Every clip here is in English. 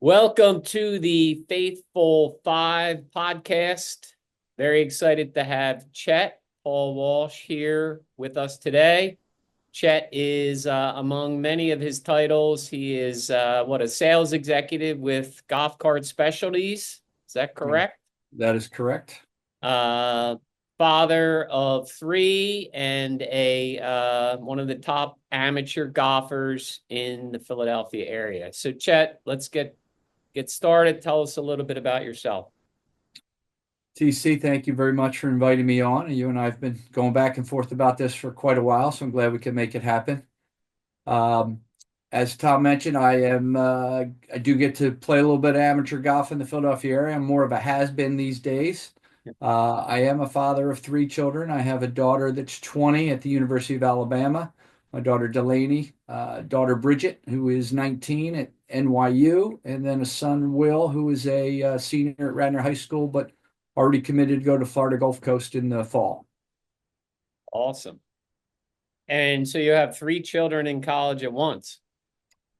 Welcome to the Faithful Five podcast. Very excited to have Chet Paul Walsh here with us today. Chet is, among many of his titles, he is a sales executive with Golf Cart Specialties. Is that Yeah, correct? that is correct. Uh, Father of three and a one of the top amateur golfers in the Philadelphia area. So, Chet, let's get started. Tell us a little bit about yourself. TC, thank you very much for inviting me on. You and I have been going back and forth about this for quite a while, so I'm glad we can make it happen. Um, as Tom mentioned, I do get to play a little bit of amateur golf in the Philadelphia area. I'm more of a has-been these days. I am a father of three children. I have a daughter that's 20 at the University of Alabama, my daughter Delaney, daughter Bridget, who is 19 at NYU, and then a son, Will, who is a senior at Radnor High School, but already committed to go to Florida Gulf Coast in the fall. Awesome. And so you have three children in college at once.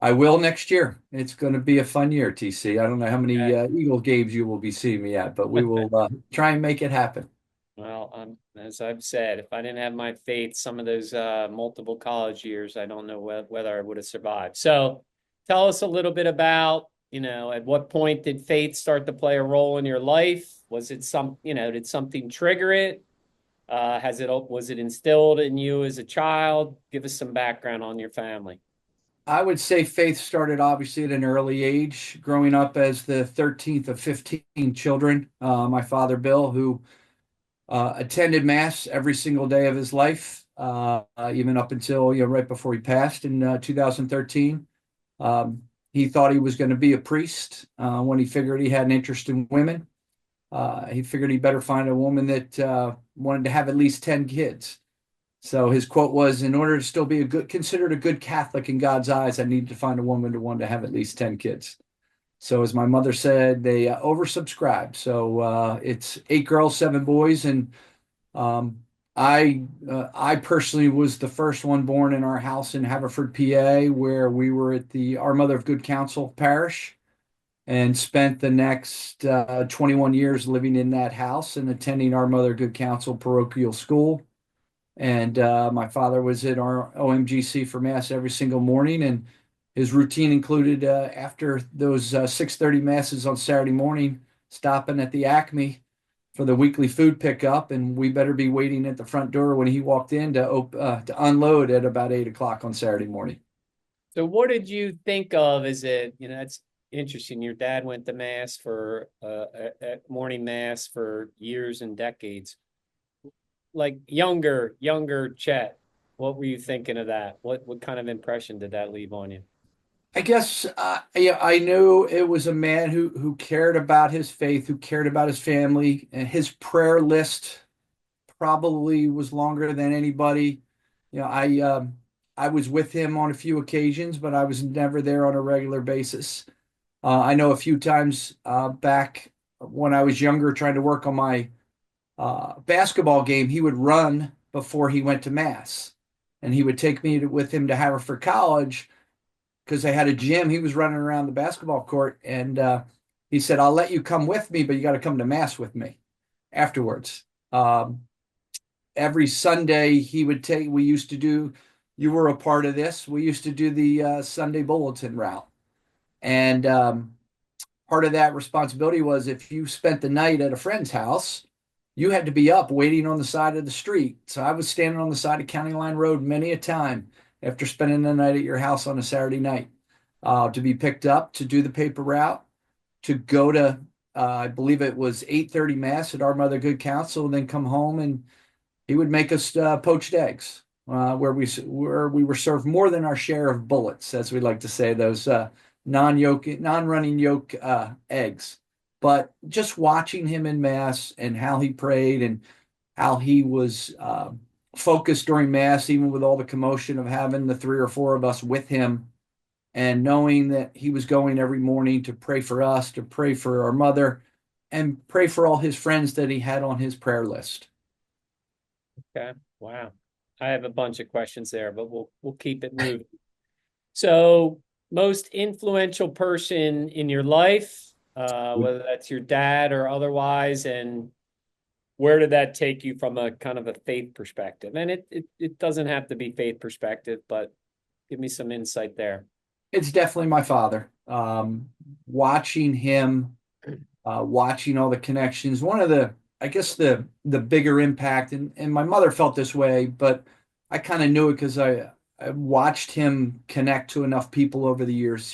I will next year. It's going to be a fun year, TC. I don't know how many Okay. Eagle games you will be seeing me at, but we will try and make it happen. Well, as I've said, if I didn't have my faith, some of those multiple college years, I don't know whether I would have survived. So tell us a little bit about, at what point did faith start to play a role in your life? Was it did something trigger it? Was it instilled in you as a child? Give us some background on your family. I would say faith started obviously at an early age, growing up as the 13th of 15 children. My father, Bill, who attended Mass every single day of his life, even up until right before he passed in 2013. He thought he was going to be a priest when he figured he had an interest in women. He figured he better find a woman that wanted to have at least 10 kids. So his quote was, in order to still be considered a good Catholic in God's eyes, I need to find a woman to want to have at least 10 kids. So as my mother said, they oversubscribed. So it's eight girls, seven boys. And um, I personally was the first one born in our house in Haverford, PA, where we were at the Our Mother of Good Counsel parish and spent the next 21 years living in that house and attending Our Mother of Good Counsel parochial school. And my father was at our OMGC for Mass every single morning. And his routine included, after those 6:30 Masses on Saturday morning, stopping at the Acme for the weekly food pickup. And we better be waiting at the front door when he walked in to unload at about 8 o'clock on Saturday morning. So what did you think of as it's interesting. Your dad went to mass for at morning mass for years and decades. Like younger Chet, what were you thinking of that? What kind of impression did that leave on you? I guess yeah, I knew it was a man who cared about his faith, who cared about his family, and his prayer list probably was longer than anybody. I was with him on a few occasions, but I was never there on a regular basis. I know a few times back when I was younger, trying to work on my basketball game, he would run before he went to mass, and he would take me with him to Haverford College because they had a gym. He was running around the basketball court, and he said, "I'll let you come with me, but you got to come to mass with me afterwards." Every Sunday he would take, we used to do, you were a part of this. We used to do the Sunday bulletin route. And part of that responsibility was if you spent the night at a friend's house, you had to be up waiting on the side of the street. So I was standing on the side of County Line Road many a time after spending the night at your house on a Saturday night to be picked up, to do the paper route, to go to, I believe it was 8:30 Mass at Our Mother Good Counsel, and then come home and he would make us poached eggs, where we were served more than our share of bullets, as we like to say, those non-running yolk eggs. But just watching him in mass and how he prayed and how he was focused during mass, even with all the commotion of having the three or four of us with him, and knowing that he was going every morning to pray for us, to pray for our mother, and pray for all his friends that he had on his prayer list. Okay. Wow. I have a bunch of questions there, but we'll keep it moving. So most influential person in your life, Would whether that's your dad or otherwise, and where did that take you from a kind of a faith perspective? And it doesn't have to be faith perspective, but give me some insight there. It's definitely my father. Watching him, watching all the connections. One of the, I guess the bigger impact, and my mother felt this way, but I kind of knew it because I watched him connect to enough people over the years.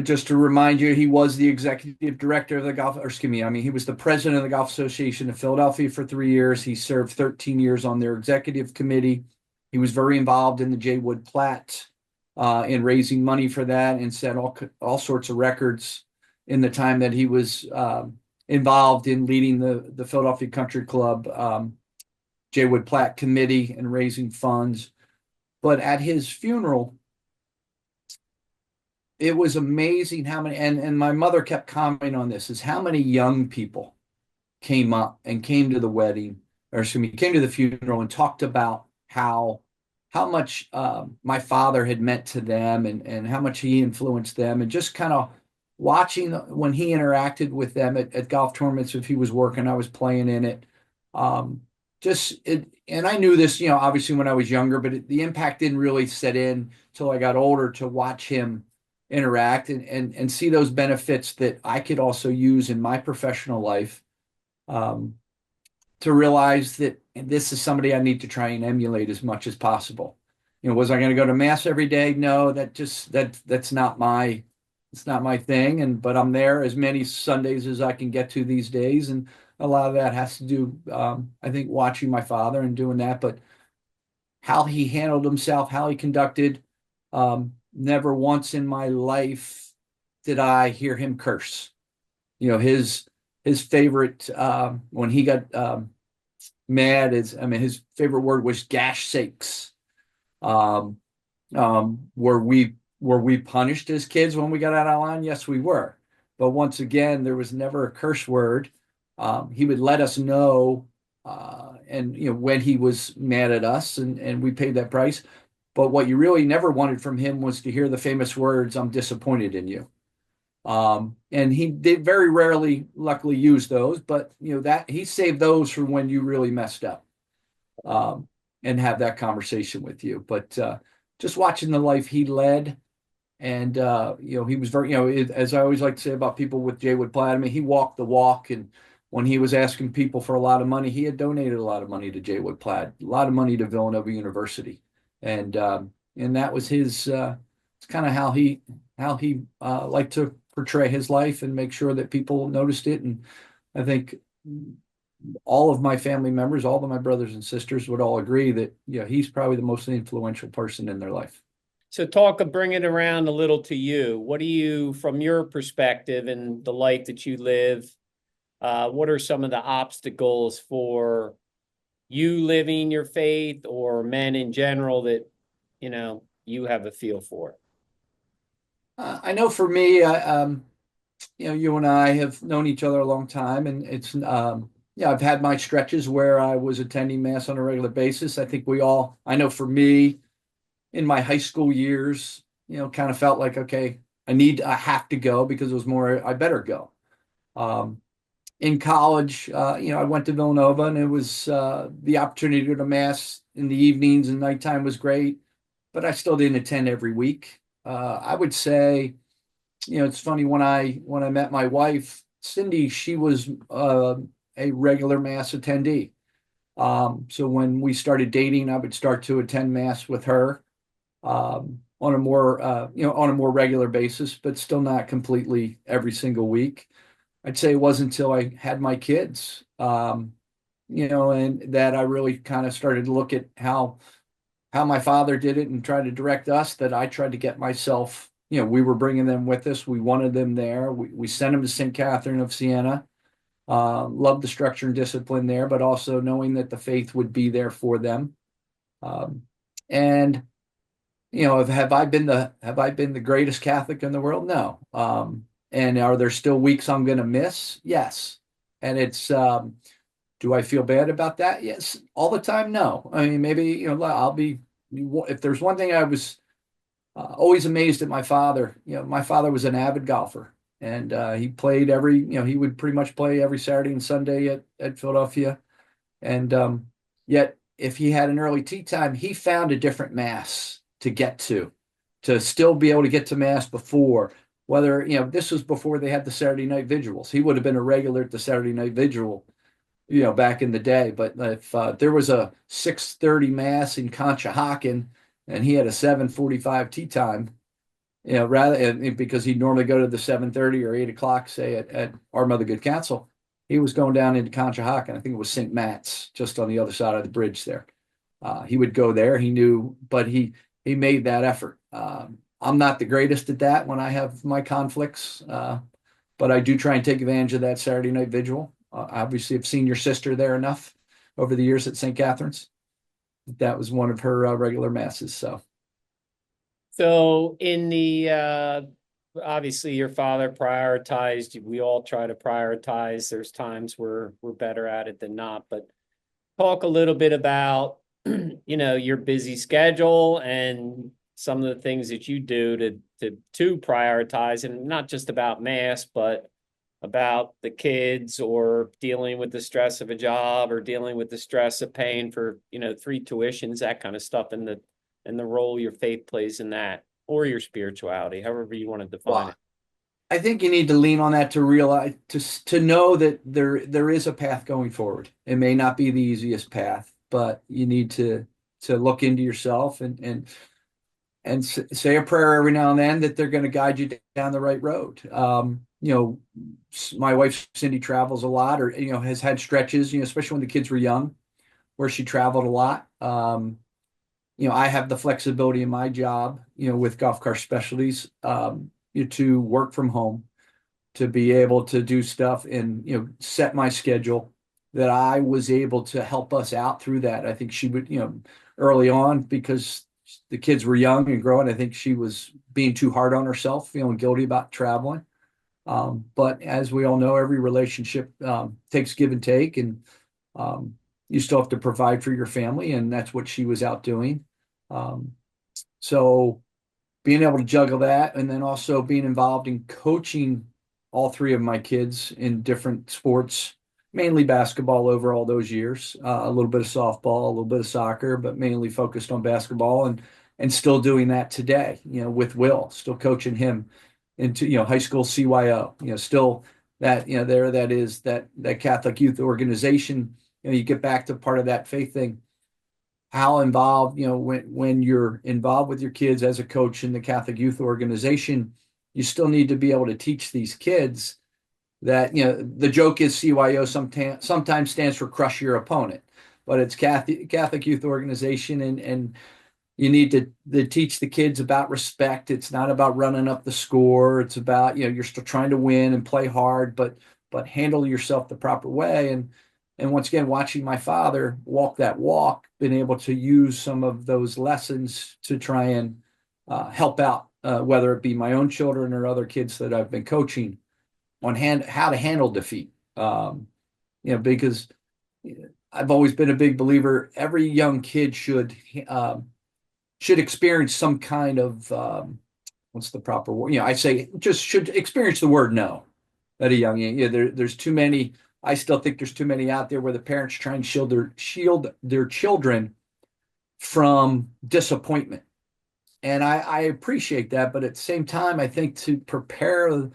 Just to remind you, he was the executive director of the golf, or excuse me, I mean, he was the president of the Golf Association of Philadelphia for 3 years. He served 13 years on their executive committee. He was very involved in the J. Wood Platt in raising money for that, and set all sorts of records in the time that he was involved in leading the Philadelphia Country Club J. Wood Platt committee and raising funds. But at his funeral, it was amazing how many, and my mother kept commenting on this, is how many young people came up and came to the wedding, or excuse me, came to the funeral and talked about how much my father had meant to them, and how much he influenced them, and just kind of watching when he interacted with them at golf tournaments. If he was working, I was playing in it. Um, just it, and I knew this, obviously when I was younger, but the impact didn't really set in till I got older, to watch him interact and see those benefits that I could also use in my professional life. Um, to realize that this is somebody I need to try and emulate as much as possible. Was I going to go to mass every day? No, that's not my it's not my thing. But I'm there as many Sundays as I can get to these days, and a lot of that has to do, I think, watching my father and doing that. But how he handled himself, how he conducted. Never once in my life did I hear him curse. His favorite, when he got mad, is, I mean, his favorite word was "gash sakes." Um, were we punished as kids when we got out of line? Yes, we were. But once again, there was never a curse word. He would let us know, and when he was mad at us, and we paid that price. But what you really never wanted from him was to hear the famous words, "I'm disappointed in you." And he did very rarely, luckily, use those, but that he saved those for when you really messed up, um, and have that conversation with you. But just watching the life he led, and he was very, as I always like to say about people with Jay Wood Platt, I mean, he walked the walk. And when he was asking people for a lot of money, he had donated a lot of money to Jay Wood Platt, a lot of money to Villanova University, and that was his. It's kind of how he liked to portray his life and make sure that people noticed it. And I think all of my family members, all of my brothers and sisters, would all agree that he's probably the most influential person in their life. So bring it around a little to you. What do you, from your perspective and the life that you live, what are some of the obstacles for you living your faith, or men in general, that, you have a feel for? I know for me, you and I have known each other a long time, and I've had my stretches where I was attending mass on a regular basis. I think I know for me, in my high school years, kind of felt like, okay, I have to go, because it was more, I better go. Um, in college, I went to Villanova, and it was the opportunity to go to mass in the evenings and nighttime was great, but I still didn't attend every week. I would say, it's funny, when I met my wife, Cindy, she was a regular mass attendee. So when we started dating, I would start to attend mass with her, on a more regular basis, but still not completely every single week. I'd say it wasn't until I had my kids, and that I really kind of started to look at how my father did it and tried to direct us, that I tried to get myself, we were bringing them with us. We wanted them there. We sent them to St. Catherine of Siena. Loved the structure and discipline there, but also knowing that the faith would be there for them. And have I been the greatest Catholic in the world? No. And are there still weeks I'm going to miss? Yes. And do I feel bad about that? Yes. All the time? No. I mean, maybe, if there's one thing I was Always amazed at my father. My father was an avid golfer, and he played he would pretty much play every Saturday and Sunday at Philadelphia. And yet, if he had an early tee time, he found a different mass to get to still be able to get to mass before. Whether, this was before they had the Saturday night vigils. He would have been a regular at the Saturday night vigil, back in the day. But if there was a 6:30 mass in Conshohocken and he had a 7:45 tea time, because he'd normally go to the 7:30 or 8 o'clock, say at Our Mother Good Counsel, he was going down into Conshohocken. I think it was St. Matt's, just on the other side of the bridge there. He would go there. He knew, but he made that effort. I'm not the greatest at that when I have my conflicts, but I do try and take advantage of that Saturday night vigil. Obviously, I've seen your sister there enough over the years at St. Catherine's. That was one of her regular masses. So So in the obviously your father prioritized, we all try to prioritize. There's times where we're better at it than not, but talk a little bit about your busy schedule and some of the things that you do to prioritize, and not just about mass, but about the kids, or dealing with the stress of a job, or dealing with the stress of paying for, three tuitions, that kind of stuff, and the role your faith plays in that, or your spirituality, however you want to define well, it. I think you need to lean on that to realize to know that there is a path going forward. It may not be the easiest path, but you need to look into yourself and say a prayer every now and then that they're going to guide you down the right road. My wife Cindy travels a lot, or has had stretches, especially when the kids were young, where she traveled a lot. I have the flexibility in my job, with Golf Car Specialties, to work from home, to be able to do stuff and set my schedule, that I was able to help us out through that. I think she would, early on, because the kids were young and growing, I think she was being too hard on herself, feeling guilty about traveling. But as we all know, every relationship takes give and take, and um, you still have to provide for your family, and that's what she was out doing. Um, so being able to juggle that, and then also being involved in coaching all three of my kids in different sports, mainly basketball over all those years, a little bit of softball, a little bit of soccer, but mainly focused on basketball, and still doing that today, with Will, still coaching him into, high school CYO, still that, that is that Catholic youth organization. You get back to part of that faith thing, how involved, when you're involved with your kids as a coach in the Catholic youth organization, you still need to be able to teach these kids that, the joke is CYO sometimes stands for crush your opponent, but it's Catholic youth organization, and you need to teach the kids about respect. It's not about running up the score. It's about, you're still trying to win and play hard, but handle yourself the proper way. And once again, watching my father walk that walk, been able to use some of those lessons to try and help out, whether it be my own children or other kids that I've been coaching on how to handle defeat. Because I've always been a big believer. Every young kid should experience some kind of what's the proper word? I say just should experience the word no at a young age. There's too many. I still think there's too many out there where the parents try and shield their children from disappointment. And I appreciate that, but at the same time, I think to prepare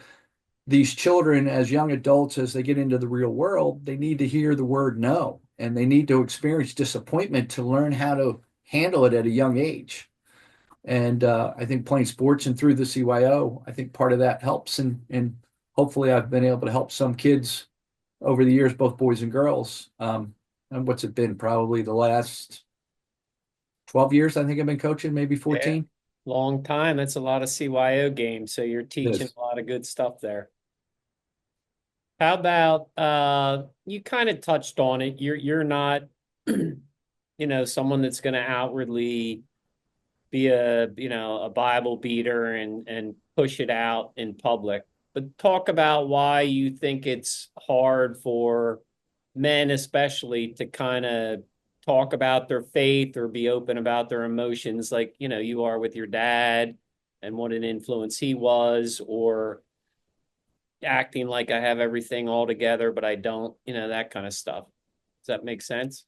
these children as young adults as they get into the real world, they need to hear the word no, and they need to experience disappointment to learn how to handle it at a young age. And I think playing sports and through the CYO, I think part of that helps. And hopefully I've been able to help some kids over the years, both boys and girls. And what's it been? Probably the last 12 years, I think I've been coaching, maybe Yeah, 14. long time. That's a lot of CYO games. So you're It teaching is. a lot of good stuff there. How about you kind of touched on it. You're not, someone that's going to outwardly be a Bible beater and push it out in public. But talk about why you think it's hard for men, especially, to kind of talk about their faith or be open about their emotions, like, you are with your dad. and what an influence he was, or acting like I have everything all together, but I don't, that kind of stuff. Does that make sense?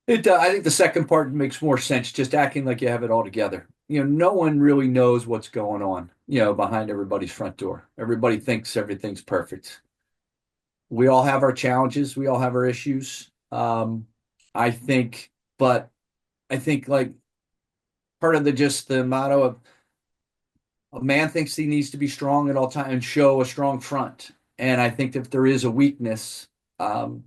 I think the second part makes more sense, just acting like you have it all together. No one really knows what's going on, behind everybody's front door. Everybody thinks everything's perfect. We all have our challenges, we all have our issues. I think, but I think like part of the motto of a man thinks he needs to be strong at all times and show a strong front. And I think if there is a weakness,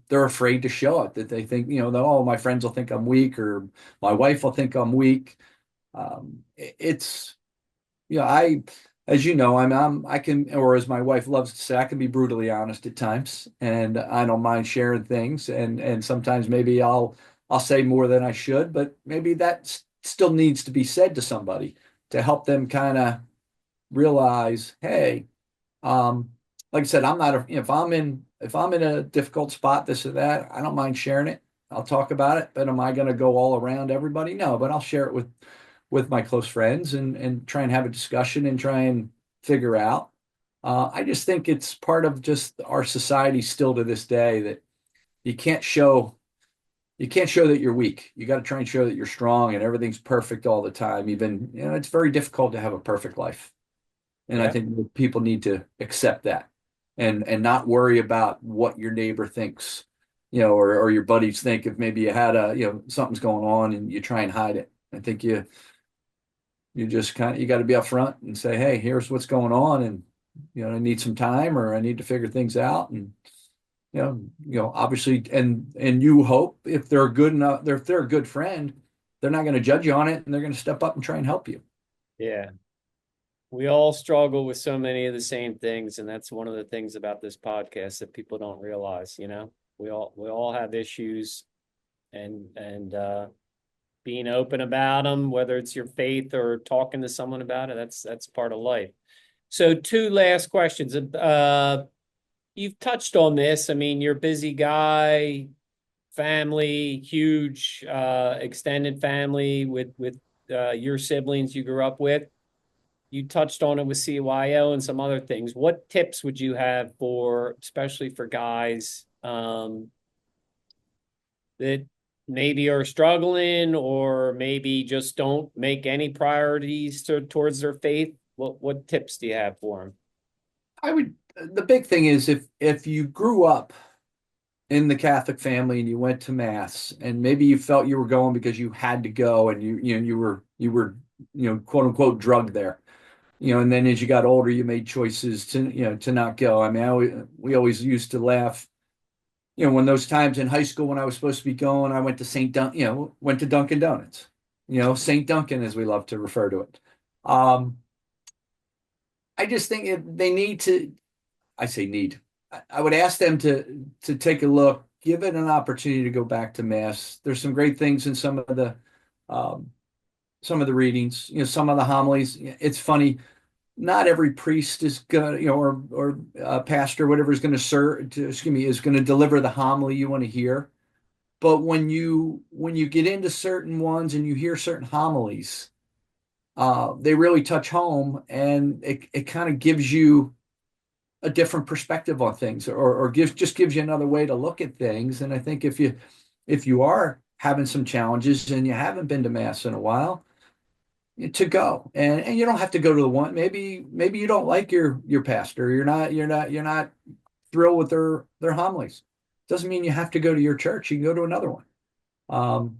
they're afraid to show it. That they think, that, oh, my friends will think I'm weak, or my wife will think I'm weak. It's, as you know, I can, or as my wife loves to say, I can be brutally honest at times, and I don't mind sharing things. And sometimes maybe I'll say more than I should, but maybe that still needs to be said to somebody to help them kind of realize, hey, um, like I said, I'm not a, if I'm in a difficult spot, this or that, I don't mind sharing it. I'll talk about it, but am I going to go all around everybody? No, but I'll share it with my close friends and try and have a discussion and try and figure out. I just think it's part of just our society still to this day that you can't show you can't show that you're weak. You got to try and show that you're strong and everything's perfect all the time. Even, it's very difficult to have a perfect life. And I Yeah. think people need to accept that and not worry about what your neighbor thinks, or your buddies think if maybe you had something's going on and you try and hide it. I think you just you got to be upfront and say, hey, here's what's going on, and I need some time, or I need to figure things out. And obviously, and you hope if they're good enough, if they're a good friend, they're not going to judge you on it, and they're going to step up and try and help you. Yeah. We all struggle with so many of the same things, and that's one of the things about this podcast that people don't realize, we all have issues, and being open about them, whether it's your faith or talking to someone about it, that's part of life. So two last questions. You've touched on this. I mean, you're a busy guy, family, huge extended family with your siblings you grew up with. You touched on it with CYO and some other things. What tips would you have for, especially for guys that maybe are struggling, or maybe just don't make any priorities towards their faith? What tips do you have for them? The big thing is if you grew up in the Catholic family and you went to mass and maybe you felt you were going because you had to go and you were quote unquote drugged there, and then as you got older you made choices to not go. I mean, we always used to laugh, when those times in high school when I was supposed to be going, I went to went to Dunkin' Donuts, St. Duncan as we love to refer to it. um I just think they need to, I say need. I would ask them to take a look, give it an opportunity to go back to mass. There's some great things in um, some of the readings, some of the homilies. It's funny. Not every priest is gonna, or pastor, whatever, is going to serve. Excuse me, is going to deliver the homily you want to hear. But when you get into certain ones and you hear certain homilies, they really touch home, and it kind of gives you a different perspective on things, or gives you another way to look at things. And I think if you are having some challenges and you haven't been to mass in a while, to go, and you don't have to go to the one. Maybe you don't like your pastor. You're not thrilled with their homilies. Doesn't mean you have to go to your church. You can go to another one. Um,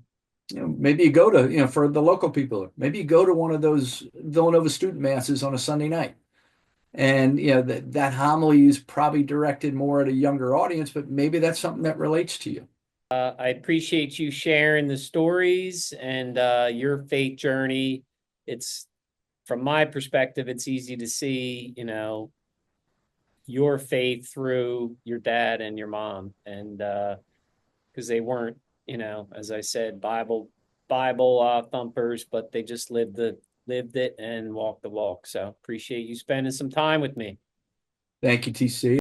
maybe you go to, for the local people, maybe you go to one of those Villanova student masses on a Sunday night. And that homily is probably directed more at a younger audience, but maybe that's something that relates to you. I appreciate you sharing the stories and your faith journey. It's, from my perspective, it's easy to see, your faith through your dad and your mom, and because they weren't, as I said, Bible thumpers, but they just lived it and walked the walk. So appreciate you spending some time with me. Thank you, TC.